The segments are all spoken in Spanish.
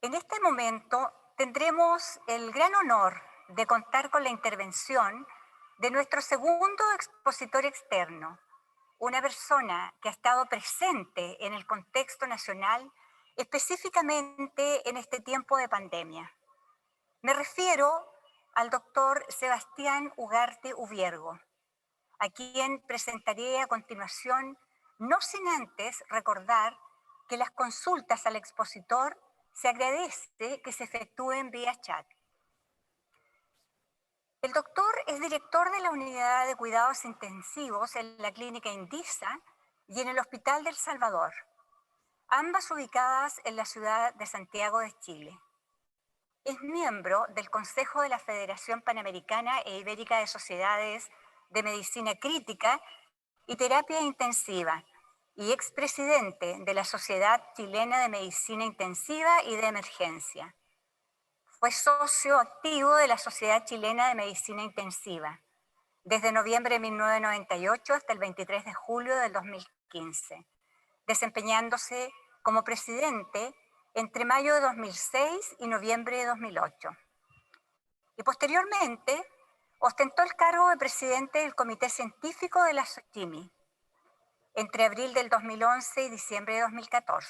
En este momento tendremos el gran honor de contar con la intervención de nuestro segundo expositor externo, una persona que ha estado presente en el contexto nacional, específicamente en este tiempo de pandemia. Me refiero al doctor Sebastián Ugarte Ubiergo, a quien presentaré a continuación, no sin antes recordar que las consultas al expositor se agradece que se efectúen vía chat. El doctor es director de la Unidad de Cuidados Intensivos en la Clínica Indisa y en el Hospital del Salvador, ambas ubicadas en la ciudad de Santiago de Chile. Es miembro del Consejo de la Federación Panamericana e Ibérica de Sociedades de Medicina Crítica y Terapia Intensiva y expresidente de la Sociedad Chilena de Medicina Intensiva y de Emergencia. Fue socio activo de la Sociedad Chilena de Medicina Intensiva desde noviembre de 1998 hasta el 23 de julio del 2015, desempeñándose como presidente entre mayo de 2006 y noviembre de 2008. Y posteriormente ostentó el cargo de presidente del Comité Científico de la SOCHIMI entre abril del 2011 y diciembre de 2014.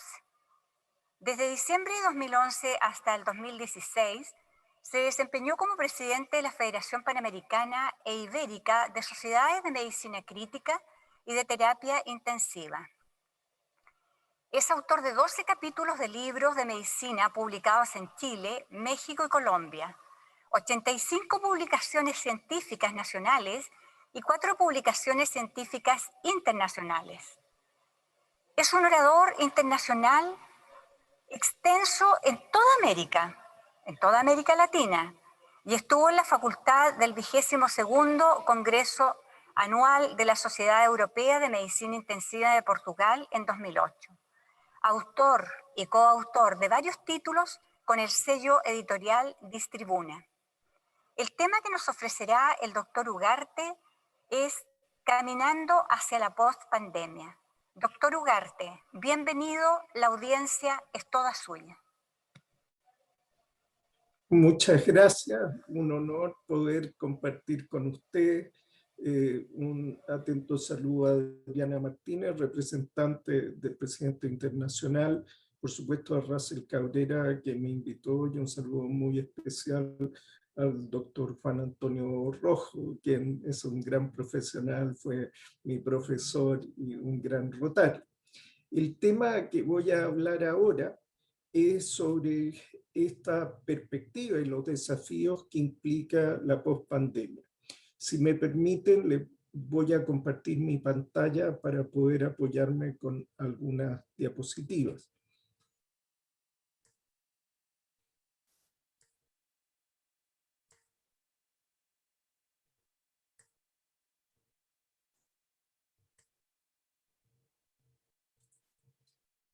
Desde diciembre de 2011 hasta el 2016, se desempeñó como presidente de la Federación Panamericana e Ibérica de Sociedades de Medicina Crítica y de Terapia Intensiva. Es autor de 12 capítulos de libros de medicina publicados en Chile, México y Colombia, 85 publicaciones científicas nacionales y 4 publicaciones científicas internacionales. Es un orador internacional extenso en toda América Latina, y estuvo en la facultad del 22º Congreso Anual de la Sociedad Europea de Medicina Intensiva de Portugal en 2008. Autor y coautor de varios títulos con el sello editorial Distribuna. El tema que nos ofrecerá el doctor Ugarte es Caminando hacia la post-pandemia. Doctor Ugarte, bienvenido, la audiencia es toda suya. Muchas gracias, un honor poder compartir con usted. Un atento saludo a Diana Martínez, representante del presidente internacional, por supuesto a Russell Cabrera, que me invitó, y un saludo muy especial al doctor Juan Antonio Rojo, quien es un gran profesional, fue mi profesor y un gran rotario. El tema que voy a hablar ahora es sobre esta perspectiva y los desafíos que implica la pospandemia. Si me permiten, les voy a compartir mi pantalla para poder apoyarme con algunas diapositivas.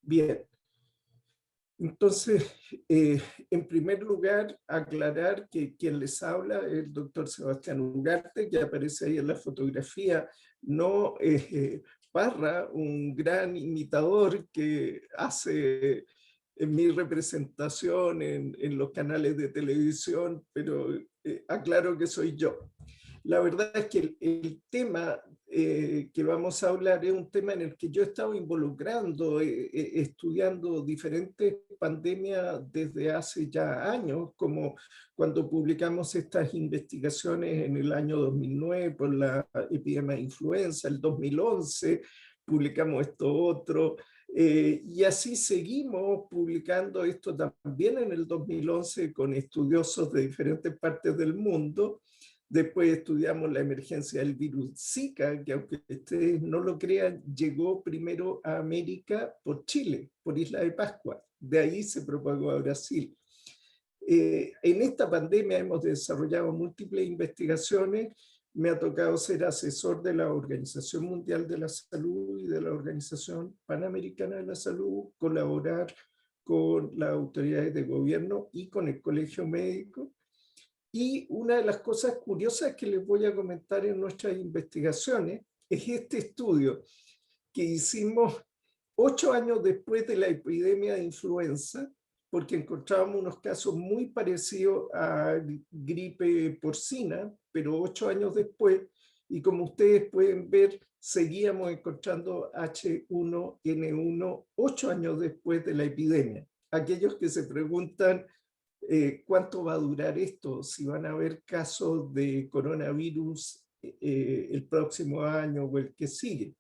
Bien. Entonces, en primer lugar, aclarar que quien les habla es el doctor Sebastián Ugarte, que aparece ahí en la fotografía, no Parra, un gran imitador que hace mi representación en los canales de televisión, pero aclaro que soy yo. La verdad es que el tema que vamos a hablar es un tema en el que yo he estado involucrando, estudiando diferentes pandemias desde hace ya años, como cuando publicamos estas investigaciones en el año 2009 por la epidemia de influenza, el 2011 publicamos esto otro, y así seguimos publicando esto también en el 2011 con estudiosos de diferentes partes del mundo. Después estudiamos la emergencia del virus Zika, que aunque ustedes no lo crean, llegó primero a América por Chile, por Isla de Pascua. De ahí se propagó a Brasil. En esta pandemia hemos desarrollado múltiples investigaciones. Me ha tocado ser asesor de la Organización Mundial de la Salud y de la Organización Panamericana de la Salud, colaborar con las autoridades de gobierno y con el Colegio Médico. Y una de las cosas curiosas que les voy a comentar en nuestras investigaciones es este estudio que hicimos 8 años después de la epidemia de influenza, porque encontrábamos unos casos muy parecidos a gripe porcina, pero 8 años después, y como ustedes pueden ver, seguíamos encontrando H1N1 8 años después de la epidemia. Aquellos que se preguntan cuánto va a durar esto, si van a haber casos de coronavirus el próximo año o el que sigue.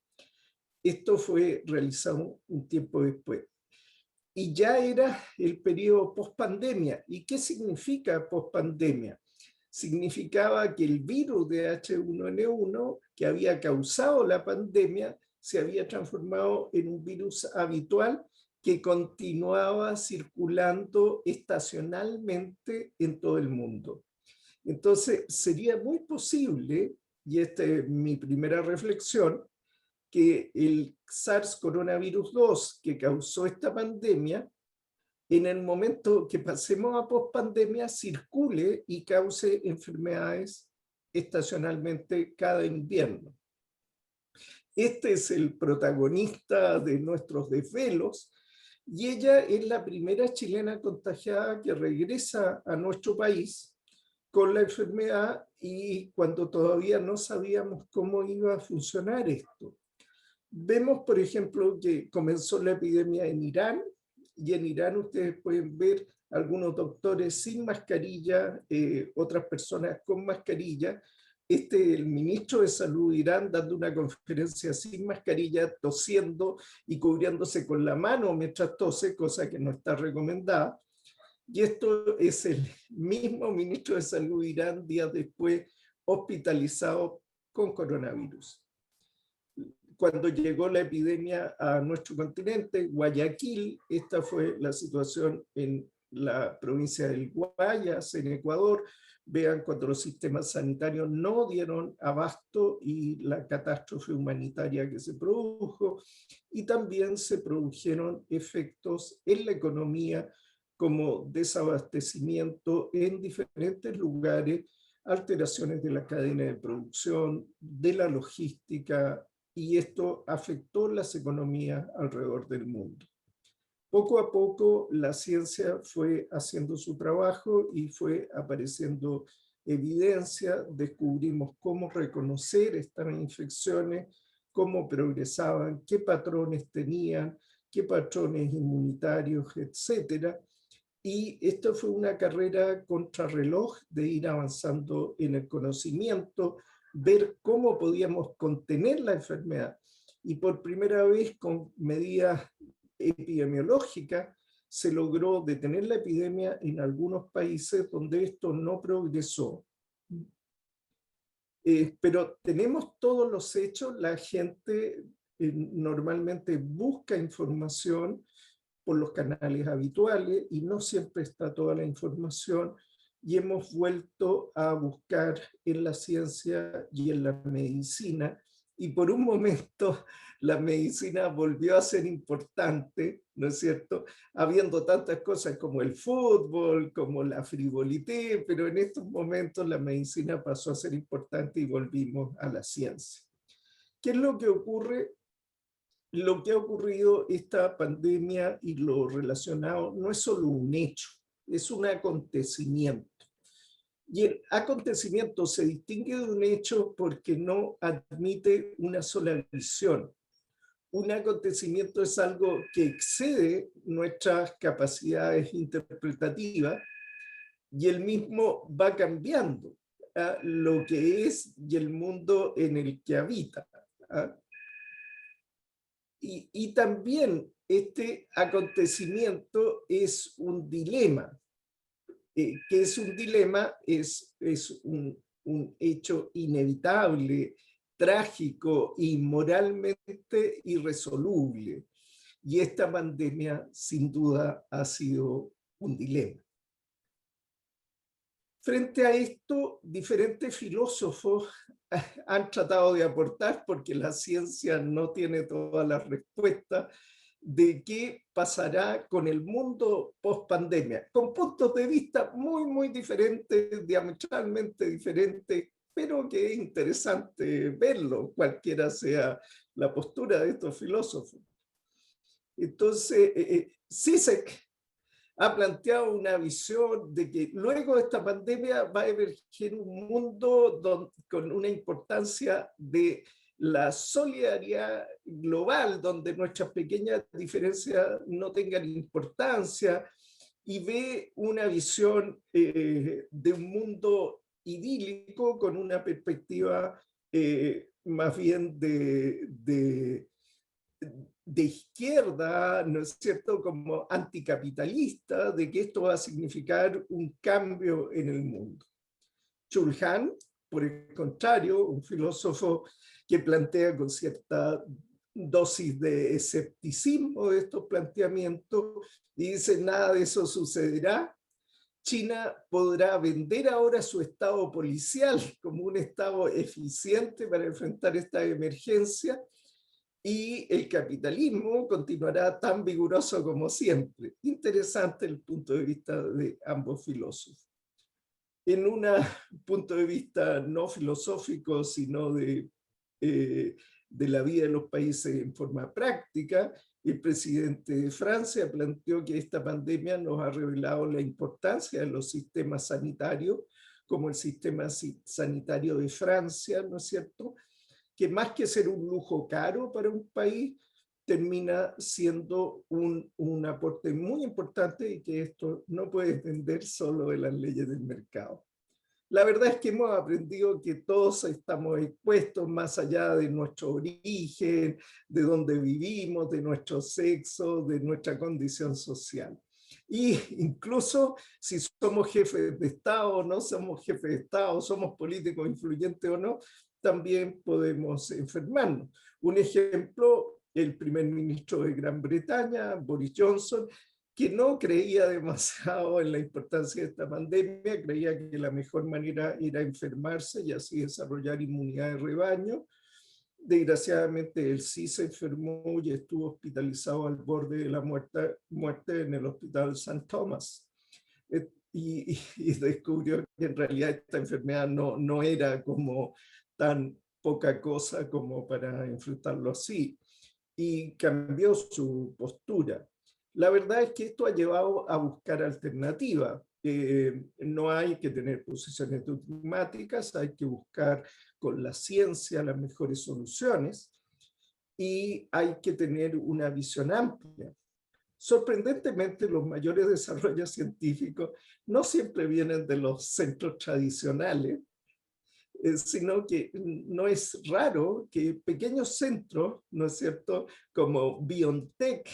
Esto fue realizado un tiempo después. Y ya era el periodo post-pandemia. ¿Y qué significa post-pandemia? Significaba que el virus de H1N1 que había causado la pandemia se había transformado en un virus habitual que continuaba circulando estacionalmente en todo el mundo. Entonces, sería muy posible, y esta es mi primera reflexión, que el SARS coronavirus 2 que causó esta pandemia, en el momento que pasemos a pospandemia, circule y cause enfermedades estacionalmente cada invierno. Este es el protagonista de nuestros desvelos y ella es la primera chilena contagiada que regresa a nuestro país con la enfermedad y cuando todavía no sabíamos cómo iba a funcionar esto. Vemos, por ejemplo, que comenzó la epidemia en Irán, y en Irán ustedes pueden ver algunos doctores sin mascarilla, otras personas con mascarilla. El ministro de Salud de Irán dando una conferencia sin mascarilla, tosiendo y cubriéndose con la mano mientras tose, cosa que no está recomendada. Y esto es el mismo ministro de Salud de Irán días después hospitalizado con coronavirus. Cuando llegó la epidemia a nuestro continente, Guayaquil, esta fue la situación en la provincia del Guayas, en Ecuador. Vean cuando los sistemas sanitarios no dieron abasto y la catástrofe humanitaria que se produjo. Y también se produjeron efectos en la economía como desabastecimiento en diferentes lugares, alteraciones de la cadena de producción, de la logística, y esto afectó las economías alrededor del mundo. Poco a poco la ciencia fue haciendo su trabajo y fue apareciendo evidencia, descubrimos cómo reconocer estas infecciones, cómo progresaban, qué patrones tenían, qué patrones inmunitarios, etcétera. Y esto fue una carrera contrarreloj de ir avanzando en el conocimiento, ver cómo podíamos contener la enfermedad. Y por primera vez con medidas epidemiológicas se logró detener la epidemia en algunos países donde esto no progresó. Pero tenemos todos los hechos, la gente normalmente busca información por los canales habituales y no siempre está toda la información, y hemos vuelto a buscar en la ciencia y en la medicina, y por un momento la medicina volvió a ser importante, ¿no es cierto? Habiendo tantas cosas como el fútbol, como la frivolité, pero en estos momentos la medicina pasó a ser importante y volvimos a la ciencia. ¿Qué es lo que ocurre? Lo que ha ocurrido esta pandemia y lo relacionado no es solo un hecho, es un acontecimiento. Y el acontecimiento se distingue de un hecho porque no admite una sola visión. Un acontecimiento es algo que excede nuestras capacidades interpretativas y el mismo va cambiando lo que es y el mundo en el que habita. Y también este acontecimiento es un dilema. ¿Qué es un dilema? Es un hecho inevitable, trágico y moralmente irresoluble. Y esta pandemia, sin duda, ha sido un dilema. Frente a esto, diferentes filósofos han tratado de aportar, porque la ciencia no tiene todas las respuestas, de qué pasará con el mundo post-pandemia, con puntos de vista muy, muy diferentes, diametralmente diferentes, pero que es interesante verlo, cualquiera sea la postura de estos filósofos. Entonces, Zizek ha planteado una visión de que luego de esta pandemia va a emerger un mundo con una importancia de la solidaridad global, donde nuestras pequeñas diferencias no tengan importancia, y ve una visión de un mundo idílico con una perspectiva más bien de izquierda, ¿no es cierto?, como anticapitalista, de que esto va a significar un cambio en el mundo. Chul Han, por el contrario, un filósofo que plantea con cierta dosis de escepticismo estos planteamientos, y dice: nada de eso sucederá. China podrá vender ahora su estado policial como un estado eficiente para enfrentar esta emergencia, y el capitalismo continuará tan vigoroso como siempre. Interesante el punto de vista de ambos filósofos. En un punto de vista no filosófico, sino de la vida de los países en forma práctica, el presidente de Francia planteó que esta pandemia nos ha revelado la importancia de los sistemas sanitarios, como el sistema sanitario de Francia, ¿no es cierto?, que más que ser un lujo caro para un país, termina siendo un aporte muy importante, y que esto no puede depender solo de las leyes del mercado. La verdad es que hemos aprendido que todos estamos expuestos más allá de nuestro origen, de dónde vivimos, de nuestro sexo, de nuestra condición social. Y incluso si somos jefes de Estado o no somos jefes de Estado, somos políticos influyentes o no, también podemos enfermarnos. Un ejemplo: el primer ministro de Gran Bretaña, Boris Johnson, que no creía demasiado en la importancia de esta pandemia, creía que la mejor manera era enfermarse y así desarrollar inmunidad de rebaño. Desgraciadamente él sí se enfermó y estuvo hospitalizado al borde de la muerte en el hospital St. Thomas. Y descubrió que en realidad esta enfermedad no era como tan poca cosa como para enfrentarlo así, y cambió su postura. La verdad es que esto ha llevado a buscar alternativas. No hay que tener posiciones dogmáticas, hay que buscar con la ciencia las mejores soluciones, y hay que tener una visión amplia. Sorprendentemente, los mayores desarrollos científicos no siempre vienen de los centros tradicionales, sino que no es raro que pequeños centros, ¿no es cierto?, como BioNTech,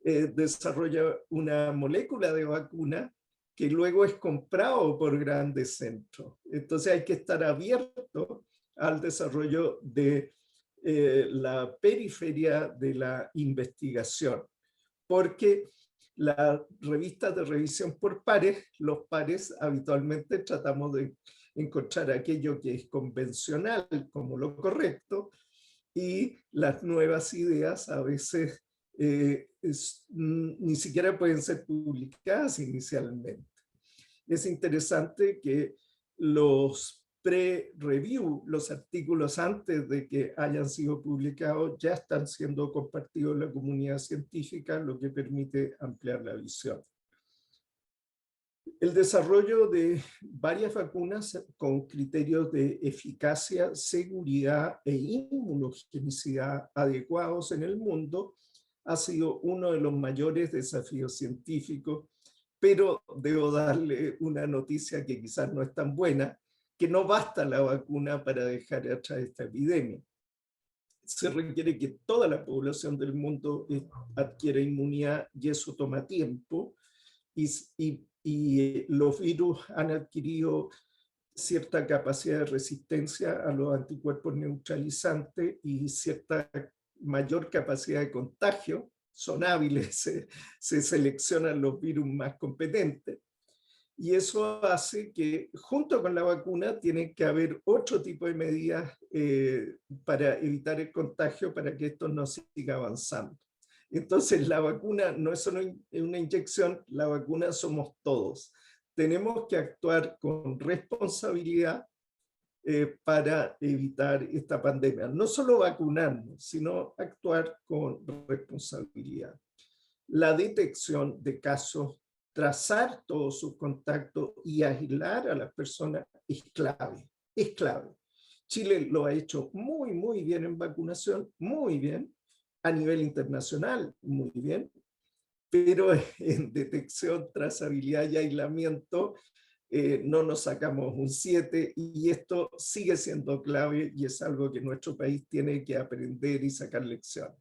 desarrolla una molécula de vacuna que luego es comprado por grandes centros. Entonces hay que estar abierto al desarrollo de la periferia de la investigación, porque las revistas de revisión por pares, los pares habitualmente tratamos de encontrar aquello que es convencional como lo correcto, y las nuevas ideas a veces ni siquiera pueden ser publicadas inicialmente. Es interesante que los pre-review, los artículos antes de que hayan sido publicados, ya están siendo compartidos en la comunidad científica, lo que permite ampliar la visión. El desarrollo de varias vacunas con criterios de eficacia, seguridad e inmunogenicidad adecuados en el mundo ha sido uno de los mayores desafíos científicos, pero debo darle una noticia que quizás no es tan buena, que no basta la vacuna para dejar atrás esta epidemia. Se requiere que toda la población del mundo adquiera inmunidad, y eso toma tiempo, y los virus han adquirido cierta capacidad de resistencia a los anticuerpos neutralizantes y cierta mayor capacidad de contagio. Son hábiles, se seleccionan los virus más competentes, y eso hace que junto con la vacuna tiene que haber otro tipo de medidas para evitar el contagio, para que esto no siga avanzando. Entonces la vacuna no es solo una inyección, la vacuna somos todos. Tenemos que actuar con responsabilidad para evitar esta pandemia. No solo vacunarnos, sino actuar con responsabilidad. la detección de casos, trazar todos sus contactos y aislar a las personas es clave, es clave. Chile lo ha hecho muy, muy bien en vacunación, muy bien, a nivel internacional, muy bien, pero en detección, trazabilidad y aislamiento no nos sacamos un 7 y esto sigue siendo clave y es algo que nuestro país tiene que aprender y sacar lecciones.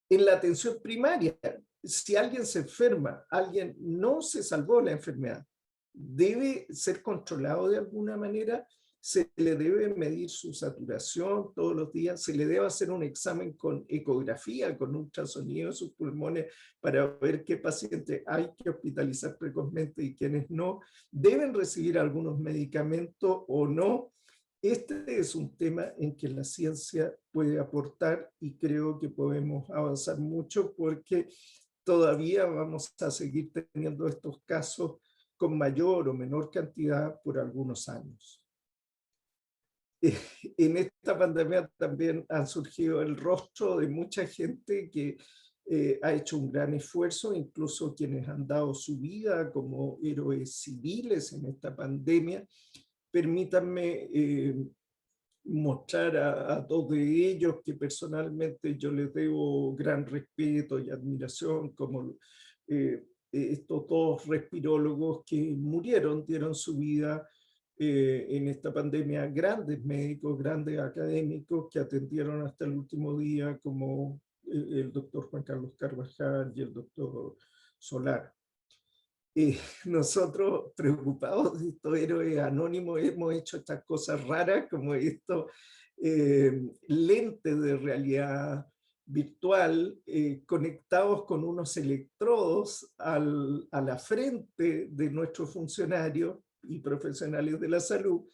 En la atención primaria, si alguien se enferma, alguien no se salvó la enfermedad, debe ser controlado de alguna manera, se le debe medir su saturación todos los días, se le debe hacer un examen con ecografía, con ultrasonido de sus pulmones para ver qué pacientes hay que hospitalizar precozmente y quienes no, deben recibir algunos medicamentos o no. Este es un tema en que la ciencia puede aportar y creo que podemos avanzar mucho porque todavía vamos a seguir teniendo estos casos con mayor o menor cantidad por algunos años. En esta pandemia también han surgido el rostro de mucha gente que ha hecho un gran esfuerzo, incluso quienes han dado su vida como héroes civiles en esta pandemia. Permítanme mostrar a dos de ellos que personalmente yo les debo gran respeto y admiración, como estos dos respirólogos que murieron, dieron su vida en esta pandemia, grandes médicos, grandes académicos que atendieron hasta el último día, como el doctor Juan Carlos Carvajal y el doctor Solar. Nosotros, preocupados de estos héroes anónimos, hemos hecho estas cosas raras como estos lentes de realidad virtual conectados con unos electrodos a la frente de nuestros funcionarios y profesionales de la salud,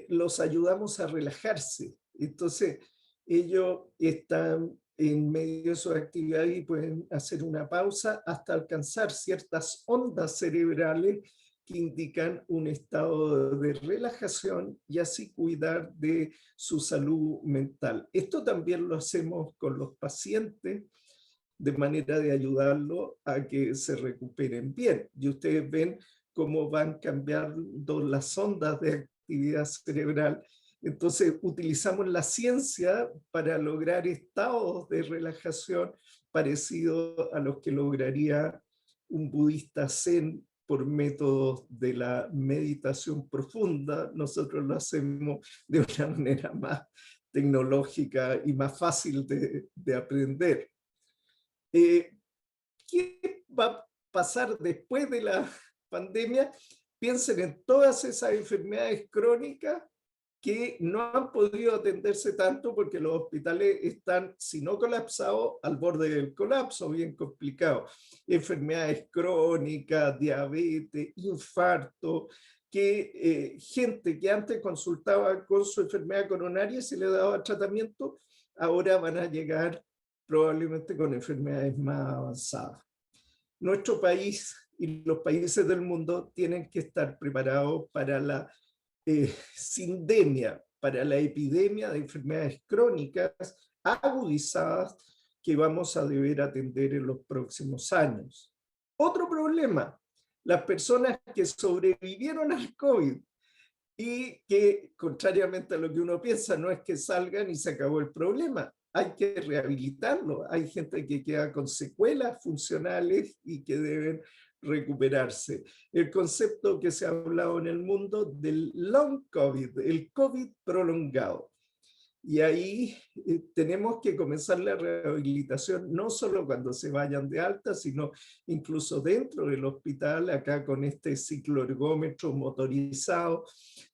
los ayudamos a relajarse. Entonces, ellos están en medio de sus actividades y pueden hacer una pausa hasta alcanzar ciertas ondas cerebrales que indican un estado de relajación y así cuidar de su salud mental. Esto también lo hacemos con los pacientes de manera de ayudarlos a que se recuperen bien. Y ustedes ven cómo van cambiando las ondas de actividad cerebral. Entonces utilizamos la ciencia para lograr estados de relajación parecidos a los que lograría un budista zen por métodos de la meditación profunda. Nosotros lo hacemos de una manera más tecnológica y más fácil de aprender. ¿Qué va a pasar después de la pandemia? Piensen en todas esas enfermedades crónicas que no han podido atenderse tanto porque los hospitales están, si no colapsados, al borde del colapso, bien complicado. Enfermedades crónicas, diabetes, infarto, que gente que antes consultaba con su enfermedad coronaria y se le daba tratamiento, ahora van a llegar probablemente con enfermedades más avanzadas. Nuestro país y los países del mundo tienen que estar preparados para la sindemia, para la epidemia de enfermedades crónicas agudizadas que vamos a deber atender en los próximos años. Otro problema, las personas que sobrevivieron al COVID y que, contrariamente a lo que uno piensa, no es que salgan y se acabó el problema. Hay que rehabilitarlo. Hay gente que queda con secuelas funcionales y que deben recuperarse. El concepto que se ha hablado en el mundo del long COVID, el COVID prolongado. Y ahí tenemos que comenzar la rehabilitación no solo cuando se vayan de alta, sino incluso dentro del hospital, acá con este cicloergómetro motorizado,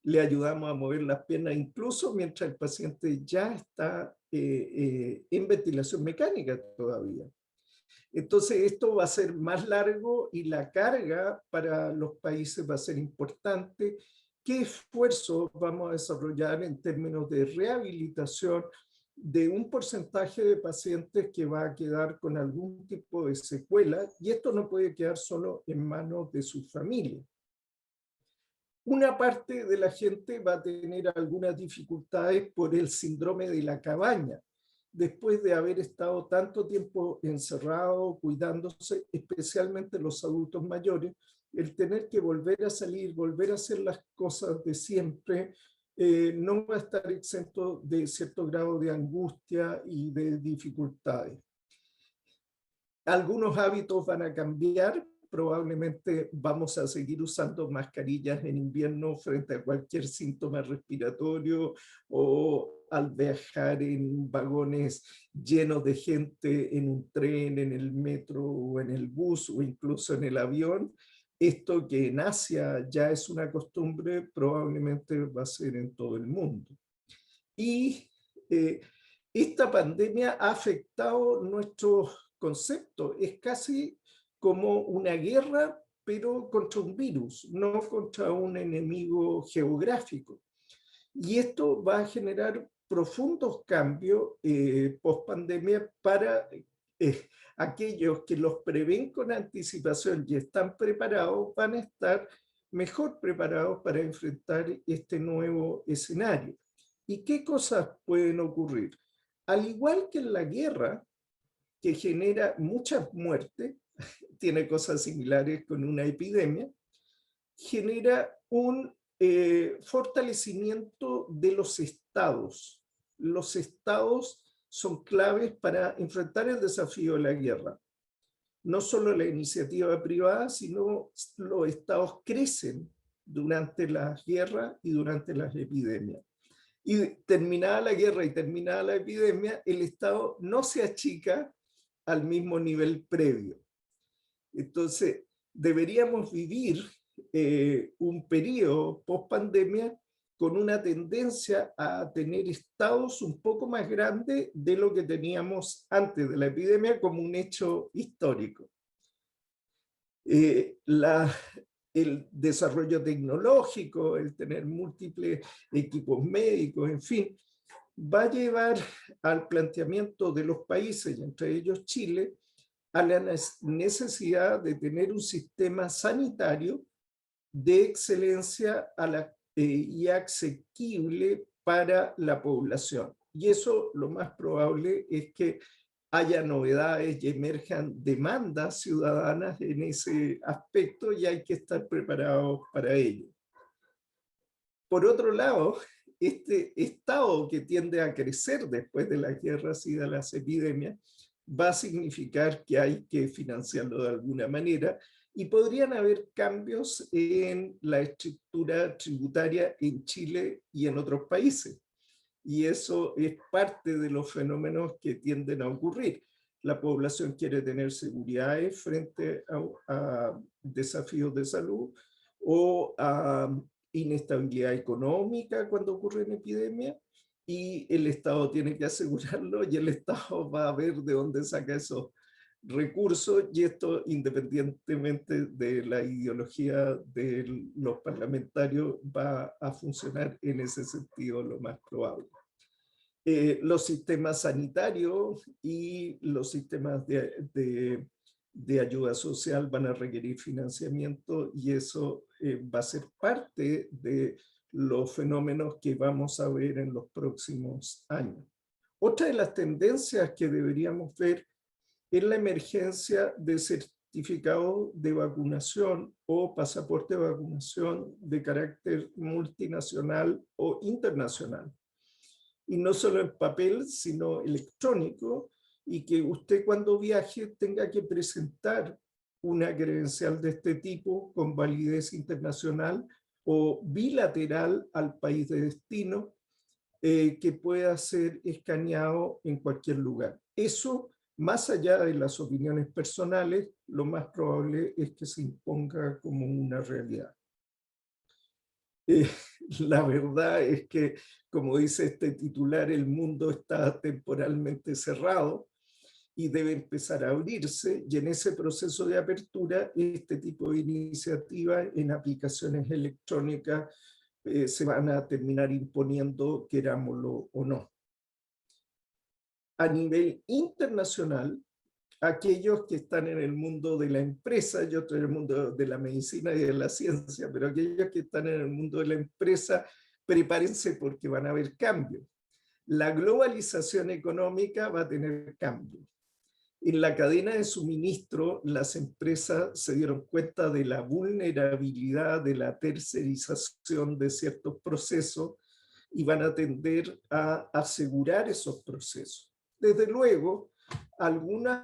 le ayudamos a mover las piernas, incluso mientras el paciente ya está en ventilación mecánica todavía. Entonces esto va a ser más largo y la carga para los países va a ser importante. ¿Qué esfuerzos vamos a desarrollar en términos de rehabilitación de un porcentaje de pacientes que va a quedar con algún tipo de secuela? Y esto no puede quedar solo en manos de su familia. Una parte de la gente va a tener algunas dificultades por el síndrome de la cabaña. después de haber estado tanto tiempo encerrado, cuidándose, especialmente los adultos mayores, el tener que volver a salir, volver a hacer las cosas de siempre, no va a estar exento de cierto grado de angustia y de dificultades. Algunos hábitos van a cambiar, probablemente vamos a seguir usando mascarillas en invierno frente a cualquier síntoma respiratorio o al viajar en vagones llenos de gente en un tren, en el metro o en el bus o incluso en el avión. Esto que en Asia ya es una costumbre, probablemente va a ser en todo el mundo. Y esta pandemia ha afectado nuestros conceptos. Es casi como una guerra, pero contra un virus, no contra un enemigo geográfico. Y esto va a generar profundos cambios post pandemia para aquellos que los prevén con anticipación y están preparados, van a estar mejor preparados para enfrentar este nuevo escenario. ¿Y qué cosas pueden ocurrir? Al igual que en la guerra, que genera muchas muertes, tiene cosas similares con una epidemia, genera un fortalecimiento de los estados. Los estados son claves para enfrentar el desafío de la guerra. No solo la iniciativa privada, sino los estados crecen durante las guerras y durante las epidemias. Y terminada la guerra y terminada la epidemia, el Estado no se achica al mismo nivel previo. Entonces, deberíamos vivir un periodo post-pandemia con una tendencia a tener estados un poco más grandes de lo que teníamos antes de la epidemia como un hecho histórico. El desarrollo tecnológico, el tener múltiples equipos médicos, en fin, va a llevar al planteamiento de los países, y entre ellos Chile, a la necesidad de tener un sistema sanitario de excelencia y asequible para la población. Y eso lo más probable es que haya novedades y emerjan demandas ciudadanas en ese aspecto y hay que estar preparados para ello. Por otro lado, este estado que tiende a crecer después de las guerras y de las epidemias va a significar que hay que financiarlo de alguna manera y podrían haber cambios en la estructura tributaria en Chile y en otros países. Y eso es parte de los fenómenos que tienden a ocurrir. La población quiere tener seguridades frente a desafíos de salud o a inestabilidad económica cuando ocurren epidemias, y el Estado tiene que asegurarlo y el Estado va a ver de dónde saca esos recursos, y esto independientemente de la ideología de los parlamentarios va a funcionar en ese sentido lo más probable. Los sistemas sanitarios y los sistemas de ayuda social van a requerir financiamiento y eso va a ser parte de los fenómenos que vamos a ver en los próximos años. Otra de las tendencias que deberíamos ver es la emergencia de certificado de vacunación o pasaporte de vacunación de carácter multinacional o internacional. Y no solo en papel, sino electrónico, y que usted cuando viaje tenga que presentar una credencial de este tipo con validez internacional o bilateral al país de destino, que pueda ser escaneado en cualquier lugar. Eso, más allá de las opiniones personales, lo más probable es que se imponga como una realidad. La verdad es que, como dice este titular, el mundo está temporalmente cerrado y debe empezar a abrirse, y en ese proceso de apertura, este tipo de iniciativas en aplicaciones electrónicas se van a terminar imponiendo, querámoslo o no. A nivel internacional, aquellos que están en el mundo de la empresa, yo estoy en el mundo de la medicina y de la ciencia, pero aquellos que están en el mundo de la empresa, prepárense porque van a haber cambios. La globalización económica va a tener cambio. En la cadena de suministro, las empresas se dieron cuenta de la vulnerabilidad de la tercerización de ciertos procesos y van a tender a asegurar esos procesos. Desde luego, algunas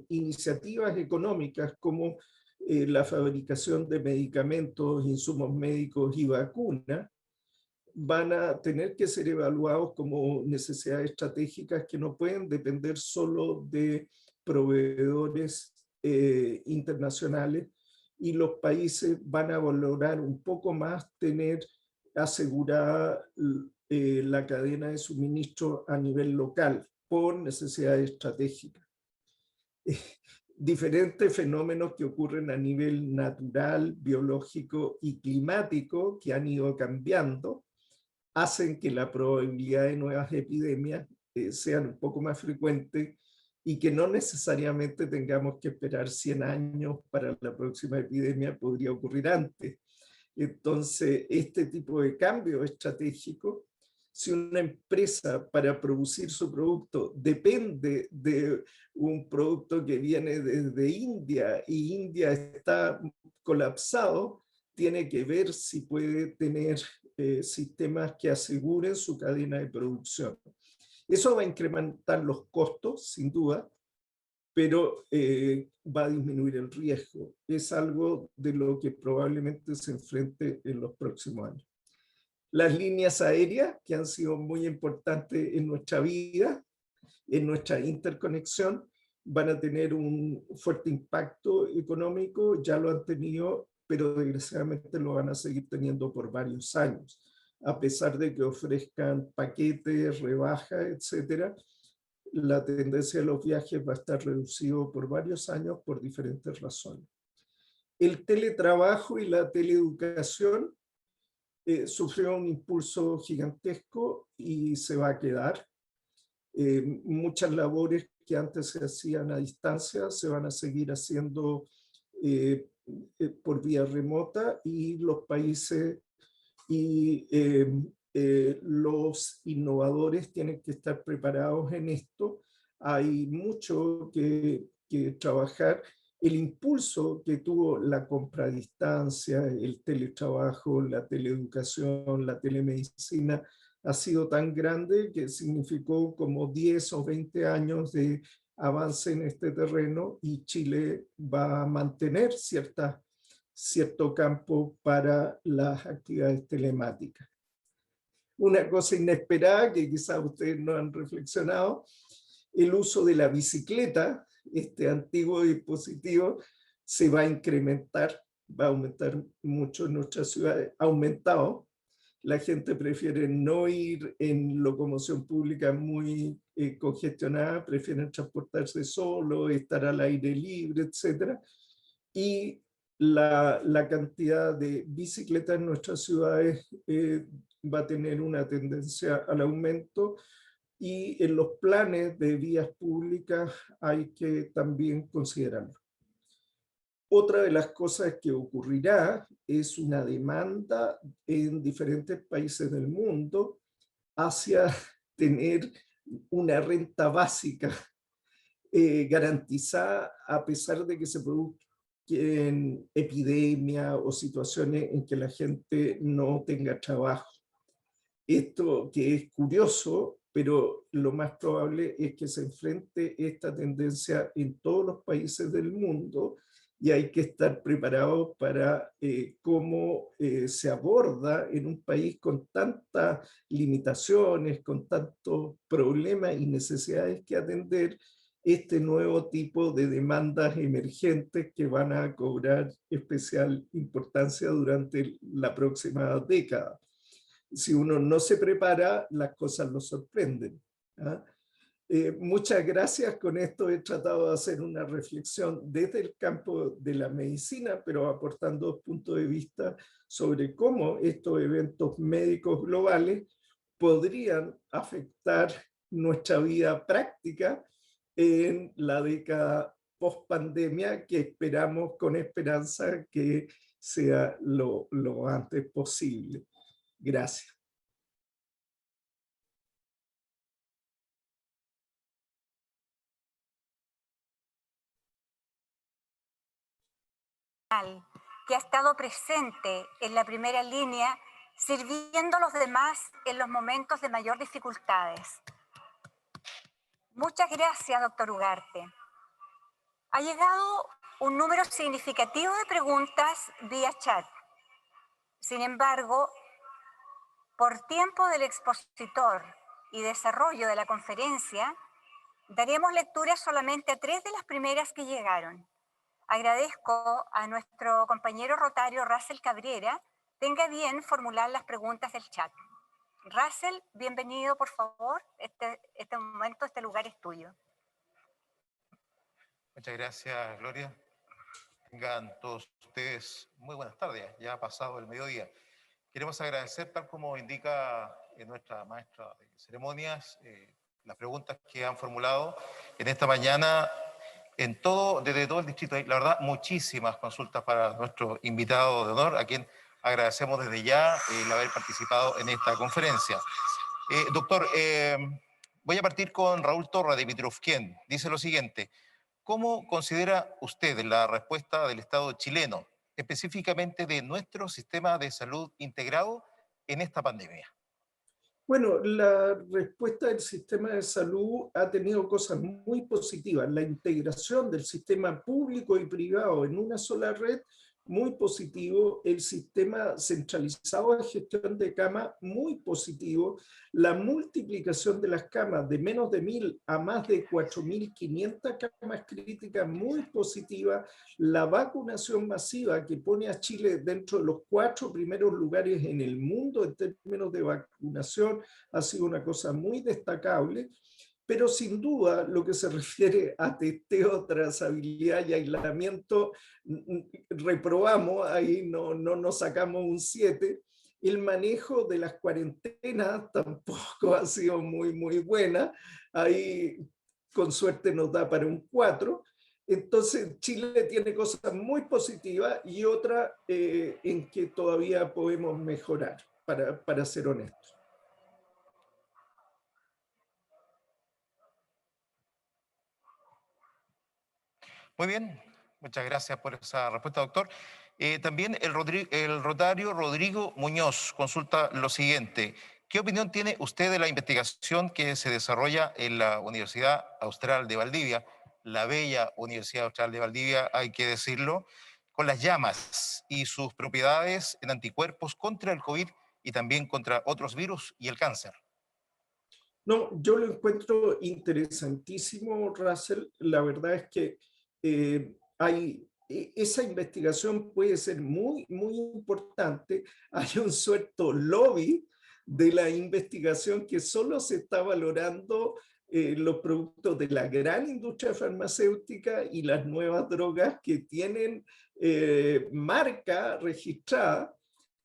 iniciativas económicas como la fabricación de medicamentos, insumos médicos y vacunas van a tener que ser evaluados como necesidades estratégicas que no pueden depender solo de proveedores internacionales, y los países van a valorar un poco más tener asegurada la cadena de suministro a nivel local por necesidades estratégicas. Diferentes fenómenos que ocurren a nivel natural, biológico y climático que han ido cambiando hacen que la probabilidad de nuevas epidemias sean un poco más frecuentes y que no necesariamente tengamos que esperar 100 años para la próxima epidemia, podría ocurrir antes. Entonces, este tipo de cambio estratégico, si una empresa para producir su producto depende de un producto que viene desde India y India está colapsado, tiene que ver si puede tener sistemas que aseguren su cadena de producción. Eso va a incrementar los costos, sin duda, pero va a disminuir el riesgo. Es algo de lo que probablemente se enfrente en los próximos años. Las líneas aéreas, que han sido muy importantes en nuestra vida, en nuestra interconexión, van a tener un fuerte impacto económico, ya lo han tenido, pero desgraciadamente lo van a seguir teniendo por varios años. A pesar de que ofrezcan paquetes, rebajas, etcétera, la tendencia de los viajes va a estar reducido por varios años por diferentes razones. El teletrabajo y la teleeducación sufrió un impulso gigantesco y se va a quedar. Muchas labores que antes se hacían a distancia se van a seguir haciendo por vía remota, y los países y los innovadores tienen que estar preparados en esto. Hay mucho que trabajar. El impulso que tuvo la compra a distancia, el teletrabajo, la teleeducación, la telemedicina, ha sido tan grande que significó como 10 o 20 años de avance en este terreno, y Chile va a mantener cierto campo para las actividades telemáticas. Una cosa inesperada que quizás ustedes no han reflexionado: el uso de la bicicleta, este antiguo dispositivo, se va a incrementar, va a aumentar mucho en nuestras ciudades, ha aumentado. La gente prefiere no ir en locomoción pública muy congestionada, prefieren transportarse solo, estar al aire libre, etc. Y la cantidad de bicicletas en nuestras ciudades va a tener una tendencia al aumento, y en los planes de vías públicas hay que también considerarlo. Otra de las cosas que ocurrirá es una demanda en diferentes países del mundo hacia tener una renta básica garantizada, a pesar de que se produzcan epidemias o situaciones en que la gente no tenga trabajo. Esto que es curioso, pero lo más probable es que se enfrente esta tendencia en todos los países del mundo, y hay que estar preparados para cómo se aborda en un país con tantas limitaciones, con tantos problemas y necesidades que atender, este nuevo tipo de demandas emergentes que van a cobrar especial importancia durante la próxima década. Si uno no se prepara, las cosas lo sorprenden. ¿Ah? Muchas gracias. Con esto he tratado de hacer una reflexión desde el campo de la medicina, pero aportando puntos de vista sobre cómo estos eventos médicos globales podrían afectar nuestra vida práctica en la década post-pandemia, que esperamos con esperanza que sea lo antes posible. Gracias. que ha estado presente en la primera línea, sirviendo a los demás en los momentos de mayor dificultades. Muchas gracias, doctor Ugarte. Ha llegado un número significativo de preguntas vía chat. Sin embargo, por tiempo del expositor y desarrollo de la conferencia, daremos lectura solamente a 3 de las primeras que llegaron. Agradezco a nuestro compañero rotario Russell Cabrera tenga bien formular las preguntas del chat. Russell, bienvenido, por favor. Este momento, este lugar es tuyo. Muchas gracias, Gloria. Tengan todos ustedes muy buenas tardes, ya ha pasado el mediodía. Queremos agradecer, tal como indica nuestra maestra de ceremonias, las preguntas que han formulado en esta mañana desde todo el distrito. La verdad, muchísimas consultas para nuestro invitado de honor, a quien agradecemos desde ya el haber participado en esta conferencia. Doctor, voy a partir con Raúl Torra de Mitrofquén. Dice lo siguiente: ¿cómo considera usted la respuesta del Estado chileno, específicamente de nuestro sistema de salud integrado en esta pandemia? Bueno, la respuesta del sistema de salud ha tenido cosas muy positivas. La integración del sistema público y privado en una sola red, muy positivo. El sistema centralizado de gestión de camas, muy positivo. La multiplicación de las camas de menos de 1.000 a más de 4.500 camas críticas, muy positiva. La vacunación masiva, que pone a Chile dentro de los 4 primeros lugares en el mundo en términos de vacunación, ha sido una cosa muy destacable. Pero sin duda, lo que se refiere a testeo, trazabilidad y aislamiento, reprobamos, ahí no nos sacamos un 7. El manejo de las cuarentenas tampoco ha sido muy buena, ahí con suerte nos da para un 4. Entonces Chile tiene cosas muy positivas y otras en que todavía podemos mejorar, para ser honestos. Muy bien, muchas gracias por esa respuesta, doctor. También el rotario Rodrigo Muñoz consulta lo siguiente: ¿qué opinión tiene usted de la investigación que se desarrolla en la Universidad Austral de Valdivia, la bella Universidad Austral de Valdivia, hay que decirlo, con las llamas y sus propiedades en anticuerpos contra el COVID y también contra otros virus y el cáncer? No, yo lo encuentro interesantísimo, Russell. La verdad es que esa investigación puede ser muy importante. Hay un suelto lobby de la investigación que solo se está valorando los productos de la gran industria farmacéutica y las nuevas drogas que tienen marca registrada,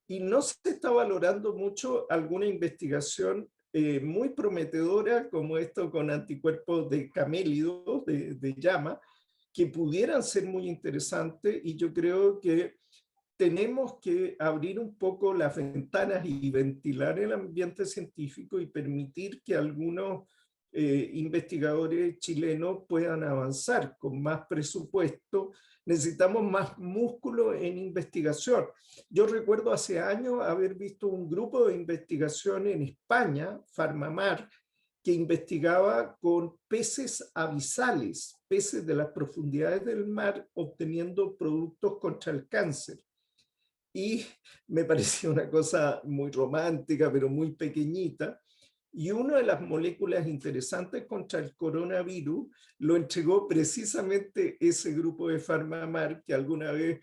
y no se está valorando mucho alguna investigación muy prometedora como esto con anticuerpos de camélidos, de llama, que pudieran ser muy interesantes. Y yo creo que tenemos que abrir un poco las ventanas y ventilar el ambiente científico y permitir que algunos investigadores chilenos puedan avanzar con más presupuesto. Necesitamos más músculo en investigación. Yo recuerdo hace años haber visto un grupo de investigación en España, Farmamar, que investigaba con peces abisales, peces de las profundidades del mar, obteniendo productos contra el cáncer. Y me pareció una cosa muy romántica, pero muy pequeñita. Y una de las moléculas interesantes contra el coronavirus lo entregó precisamente ese grupo de Farmamar, que alguna vez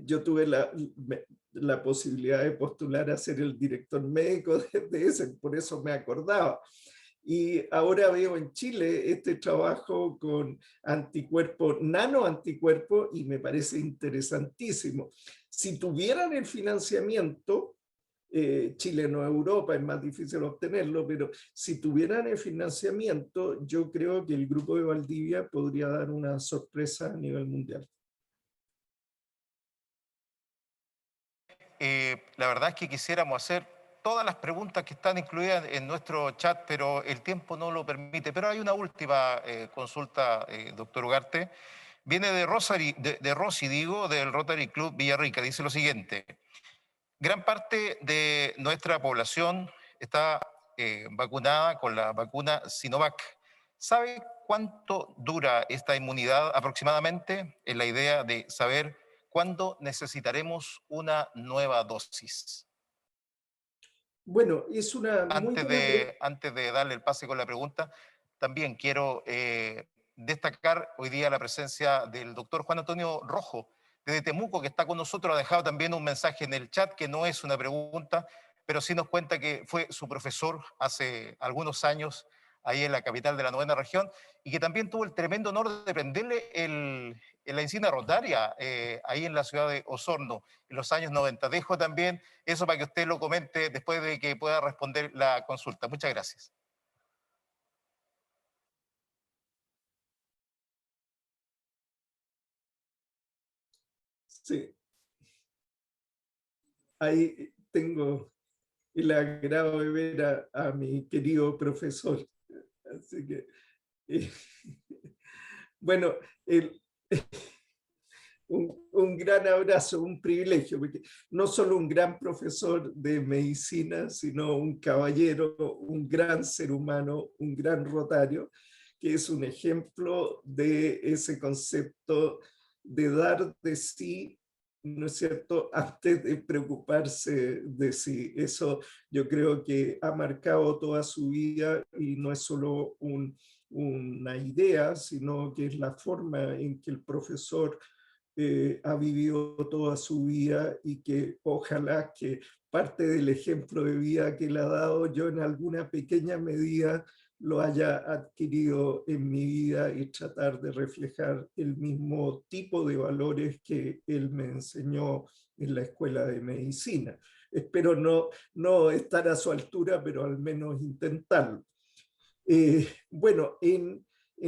yo tuve la posibilidad de postular a ser el director médico de ese, por eso me acordaba. Y ahora veo en Chile este trabajo con anticuerpos, nanoanticuerpos, y me parece interesantísimo. Si tuvieran el financiamiento, Chile no Europa, es más difícil obtenerlo, pero si tuvieran el financiamiento, yo creo que el grupo de Valdivia podría dar una sorpresa a nivel mundial. La verdad es que quisiéramos hacer todas las preguntas que están incluidas en nuestro chat, pero el tiempo no lo permite. Pero hay una última consulta, doctor Ugarte. Viene de Rosy, del Rotary Club Villarrica. Dice lo siguiente: gran parte de nuestra población está vacunada con la vacuna Sinovac. ¿Sabe cuánto dura esta inmunidad aproximadamente? Es la idea de saber cuándo necesitaremos una nueva dosis. Bueno, es una muy buena pregunta. Antes de darle el pase con la pregunta, también quiero destacar hoy día la presencia del doctor Juan Antonio Rojo, desde Temuco, que está con nosotros. Ha dejado también un mensaje en el chat que no es una pregunta, pero sí nos cuenta que fue su profesor hace algunos años ahí en la capital de la 9ª región, y que también tuvo el tremendo honor de prenderle la encina rotaria ahí en la ciudad de Osorno en los años 90. Dejo también eso para que usted lo comente después de que pueda responder la consulta. Muchas gracias. Sí, ahí tengo el agrado de ver a mi querido profesor. Así que, bueno, un gran abrazo, un privilegio, porque no solo un gran profesor de medicina, sino un caballero, un gran ser humano, un gran rotario, que es un ejemplo de ese concepto de dar de sí, ¿no es cierto?, antes de preocuparse de sí. Eso yo creo que ha marcado toda su vida y no es solo una idea, sino que es la forma en que el profesor ha vivido toda su vida, y que ojalá que parte del ejemplo de vida que él ha dado, yo en alguna pequeña medida lo haya adquirido en mi vida, y tratar de reflejar el mismo tipo de valores que él me enseñó en la escuela de medicina. Espero no estar a su altura, pero al menos intentarlo. Bueno, en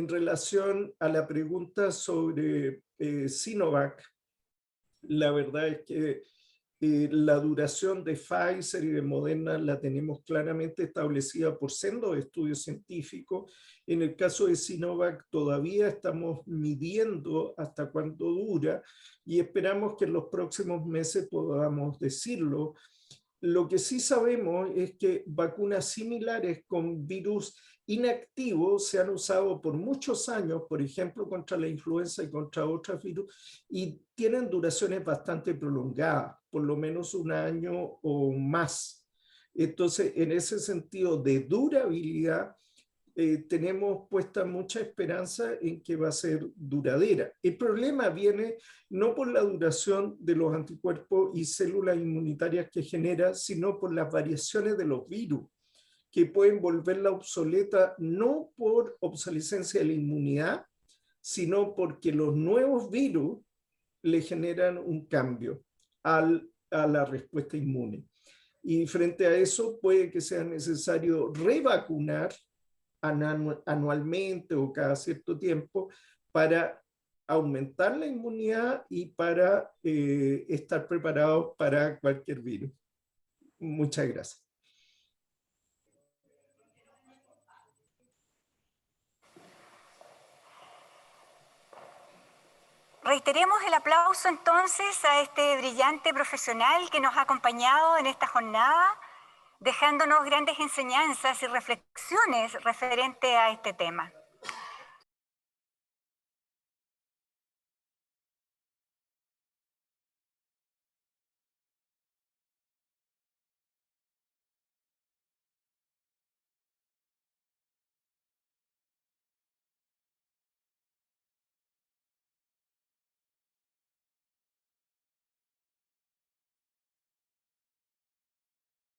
relación a la pregunta sobre Sinovac, la verdad es que la duración de Pfizer y de Moderna la tenemos claramente establecida por sendos estudios científicos. En el caso de Sinovac todavía estamos midiendo hasta cuánto dura, y esperamos que en los próximos meses podamos decirlo. Lo que sí sabemos es que vacunas similares con virus inactivos se han usado por muchos años, por ejemplo, contra la influenza y contra otros virus, y tienen duraciones bastante prolongadas, por lo menos un año o más. Entonces, en ese sentido de durabilidad, tenemos puesta mucha esperanza en que va a ser duradera. El problema viene no por la duración de los anticuerpos y células inmunitarias que genera, sino por las variaciones de los virus, que pueden volverla obsoleta no por obsolescencia de la inmunidad, sino porque los nuevos virus le generan un cambio a la respuesta inmune. Y frente a eso puede que sea necesario revacunar anualmente o cada cierto tiempo para aumentar la inmunidad y para estar preparados para cualquier virus. Muchas gracias. Reiteremos el aplauso entonces a este brillante profesional que nos ha acompañado en esta jornada, dejándonos grandes enseñanzas y reflexiones referente a este tema.